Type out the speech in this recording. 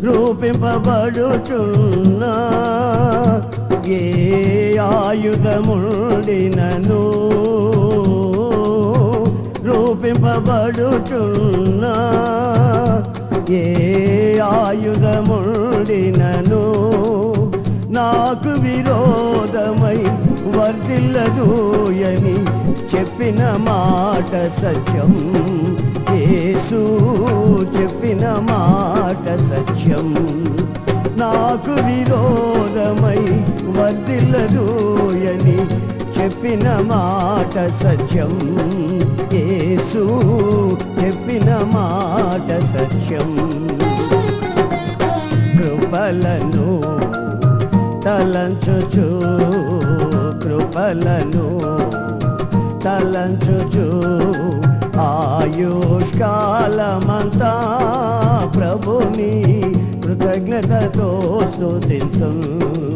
రూపింపబడుచున్నా ఏ ఆయుధముండినను రూపింపబడుచున్నా ఏ ఆయుధముండినను నాకు విరోధమై వర్ధిల్లదూయని చెప్పిన మాట సత్యం. యేసు చెప్పిన మాట సత్యం. నాకు విరోధమై వర్ధిల్లదూయని చెప్పిన మాట సత్యం. యేసు చెప్పిన మాట సత్యం. కృపలను తలంచుచు కృపలను తలంచుచు ఆయుష్కాలమంతా ప్రభుని కృతజ్ఞతతో స్తుతింతును.